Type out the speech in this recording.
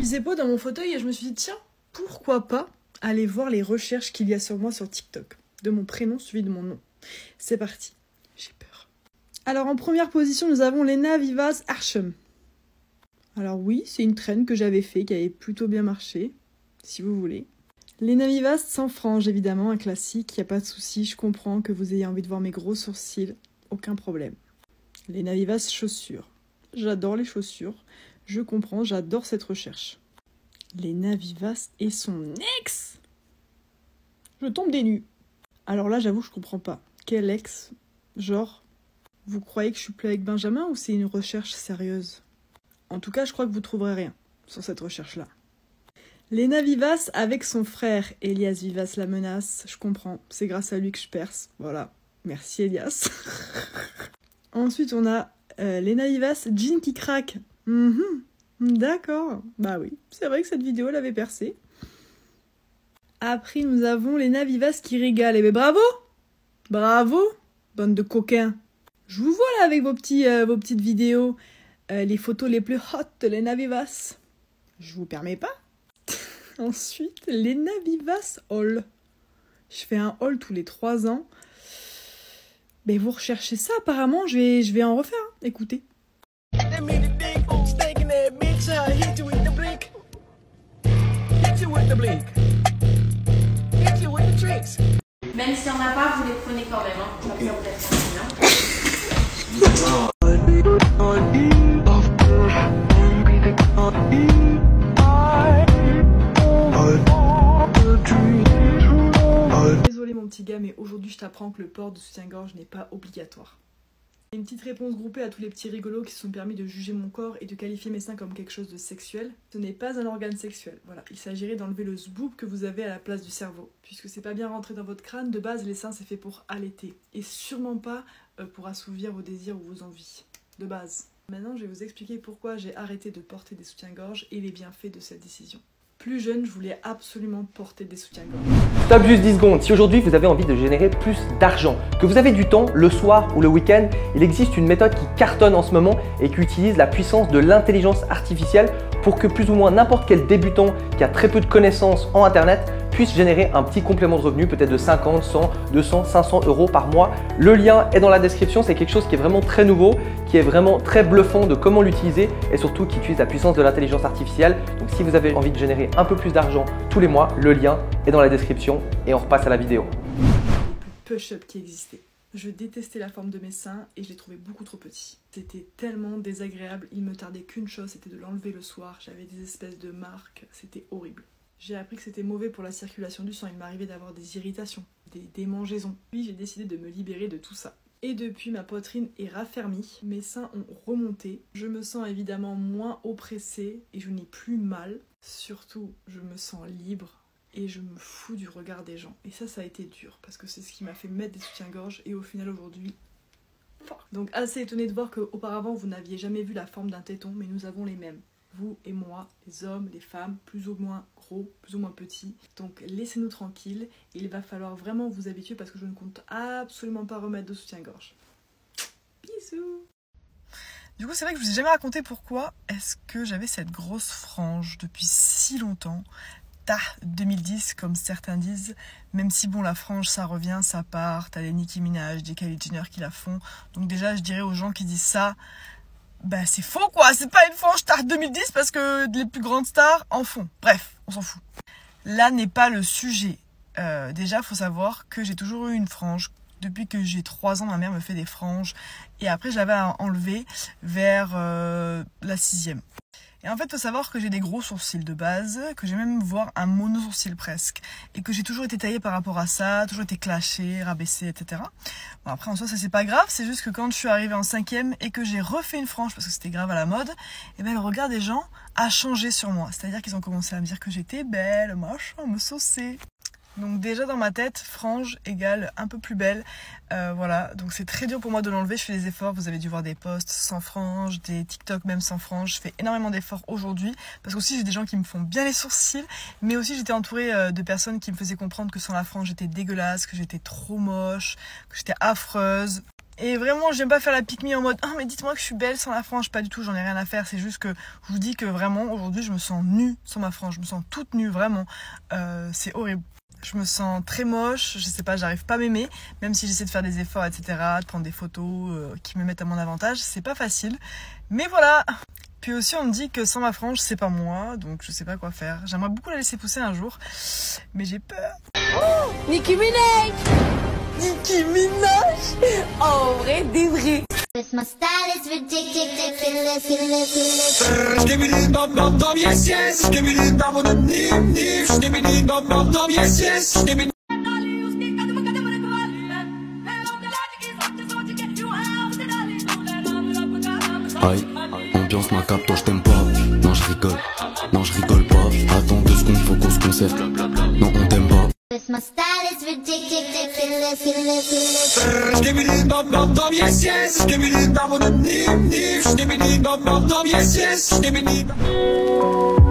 suis beau dans mon fauteuil et je me suis dit, tiens, pourquoi pas aller voir les recherches qu'il y a sur moi sur TikTok, de mon prénom suivi de mon nom. C'est parti, j'ai peur. Alors en première position, nous avons Lena Vivaz Archem. Alors oui, c'est une traîne que j'avais fait, qui avait plutôt bien marché, si vous voulez. Lena Vivaz sans frange, évidemment, un classique, y a pas de souci, je comprends que vous ayez envie de voir mes gros sourcils, aucun problème. Lena Vivaz chaussures. J'adore les chaussures, je comprends, j'adore cette recherche. Lena Vivaz et son ex. Je tombe des nues. Alors là, j'avoue, je comprends pas. Quel ex? Genre, vous croyez que je suis plus avec Benjamin ou c'est une recherche sérieuse? En tout cas, je crois que vous trouverez rien sur cette recherche-là. Lena Vivaz avec son frère Elias Vivaz la menace. Je comprends, c'est grâce à lui que je perce. Voilà, merci Elias. Ensuite, on a Lena Vivaz, jean qui craque. D'accord, bah oui, c'est vrai que cette vidéo l'avait percé. Après, nous avons Lena Vivaz qui régale. Eh ben bravo! Bravo! Bande de coquins. Je vous vois là avec vos petites vidéos. Les photos les plus hot de Lena Vivaz. Je vous permets pas. Ensuite, Lena Vivaz haul. Je fais un haul tous les 3 ans. Mais vous recherchez ça apparemment, je vais en refaire. Hein. Écoutez. Même si on n'a pas, vous les prenez quand même. Hein. Comme ça, vous êtes tranquille, hein. Désolé mon petit gars, mais aujourd'hui je t'apprends que le port de soutien-gorge n'est pas obligatoire. Une petite réponse groupée à tous les petits rigolos qui se sont permis de juger mon corps et de qualifier mes seins comme quelque chose de sexuel. Ce n'est pas un organe sexuel, voilà. Il s'agirait d'enlever le zboob que vous avez à la place du cerveau. Puisque c'est pas bien rentré dans votre crâne, de base les seins c'est fait pour allaiter. Et sûrement pas pour assouvir vos désirs ou vos envies. De base. Maintenant je vais vous expliquer pourquoi j'ai arrêté de porter des soutiens-gorge et les bienfaits de cette décision. Plus jeune, je voulais absolument porter des soutiens-gorge. Stop juste 10 secondes. Si aujourd'hui vous avez envie de générer plus d'argent, que vous avez du temps le soir ou le week-end, il existe une méthode qui cartonne en ce moment et qui utilise la puissance de l'intelligence artificielle pour que plus ou moins n'importe quel débutant qui a très peu de connaissances en internet puisse générer un petit complément de revenu, peut-être de 50, 100, 200, 500 euros par mois. Le lien est dans la description, c'est quelque chose qui est vraiment très nouveau, qui est vraiment très bluffant de comment l'utiliser et surtout qui utilise la puissance de l'intelligence artificielle. Donc si vous avez envie de générer un peu plus d'argent tous les mois, le lien est dans la description et on repasse à la vidéo. Les plus push-up qui existaient. Je détestais la forme de mes seins et je les trouvais beaucoup trop petits. C'était tellement désagréable, il me tardait qu'une chose, c'était de l'enlever le soir. J'avais des espèces de marques, c'était horrible. J'ai appris que c'était mauvais pour la circulation du sang, il m'arrivait d'avoir des irritations, des démangeaisons. Puis j'ai décidé de me libérer de tout ça. Et depuis, ma poitrine est raffermie, mes seins ont remonté, je me sens évidemment moins oppressée et je n'ai plus mal. Surtout, je me sens libre et je me fous du regard des gens. Et ça a été dur parce que c'est ce qui m'a fait mettre des soutiens-gorge et au final aujourd'hui, fuck. Donc assez étonnée de voir qu'auparavant vous n'aviez jamais vu la forme d'un téton, mais nous avons les mêmes. Vous et moi, les hommes, les femmes, plus ou moins gros, plus ou moins petits. Donc laissez-nous tranquilles. Il va falloir vraiment vous habituer parce que je ne compte absolument pas remettre de soutien-gorge. Bisous. Du coup, c'est vrai que je vous ai jamais raconté pourquoi est-ce que j'avais cette grosse frange depuis si longtemps. 2010 comme certains disent, même si bon la frange ça revient, ça part, t'as les Nicki Minaj, des Kylie Jenner qui la font. Donc déjà je dirais aux gens qui disent ça, bah c'est faux quoi, c'est pas une frange 2010 parce que les plus grandes stars en font. Bref, on s'en fout. Là n'est pas le sujet. Déjà faut savoir que j'ai toujours eu une frange. Depuis que j'ai 3 ans, ma mère me fait des franges et après j'avais à enlever vers la 6e. Et en fait, il faut savoir que j'ai des gros sourcils de base, que j'ai même voire un mono-sourcil presque. Et que j'ai toujours été taillée par rapport à ça, toujours été clashée, rabaissée, etc. Bon, après, en soi, ça c'est pas grave, c'est juste que quand je suis arrivée en 5e et que j'ai refait une frange parce que c'était grave à la mode, et ben le regard des gens a changé sur moi. C'est-à-dire qu'ils ont commencé à me dire que j'étais belle, machin, me saucer. Donc déjà dans ma tête, frange égale un peu plus belle, voilà, donc c'est très dur pour moi de l'enlever, je fais des efforts, vous avez dû voir des posts sans frange, des TikTok même sans frange, je fais énormément d'efforts aujourd'hui, parce que aussi j'ai des gens qui me font bien les sourcils, mais aussi j'étais entourée de personnes qui me faisaient comprendre que sans la frange j'étais dégueulasse, que j'étais trop moche, que j'étais affreuse. Et vraiment, j'aime pas faire la pique-me en mode « Ah, mais dites-moi que je suis belle sans la frange ». Pas du tout, j'en ai rien à faire. C'est juste que je vous dis que vraiment, aujourd'hui, je me sens nue sans ma frange. Je me sens toute nue, vraiment. C'est horrible. Je me sens très moche, je sais pas, j'arrive pas à m'aimer. Même si j'essaie de faire des efforts, etc., de prendre des photos qui me mettent à mon avantage, c'est pas facile. Mais voilà. Puis aussi, on me dit que sans ma frange, c'est pas moi. Donc, je sais pas quoi faire. J'aimerais beaucoup la laisser pousser un jour. Mais j'ai peur. Oh, Nicki Minaj! Nicki Minaj! En vrai, des vrais! My style is ridiculous. Give me the bum bum bum, yes yes. Give me the bum bum nim nim. Give me the bum bum bum, yes yes. Give me. Aïe, ambiance ma cape, toi je t'aime pas. Non je rigole pas. Attends 2 secondes, faut qu'on se concerte. Non on t'aime pas. My style is ridiculous. Give me the bum bum bum, yes yes. Give me the bum bum nim nim. Give me the bum bum bum, yes yes. Give me the.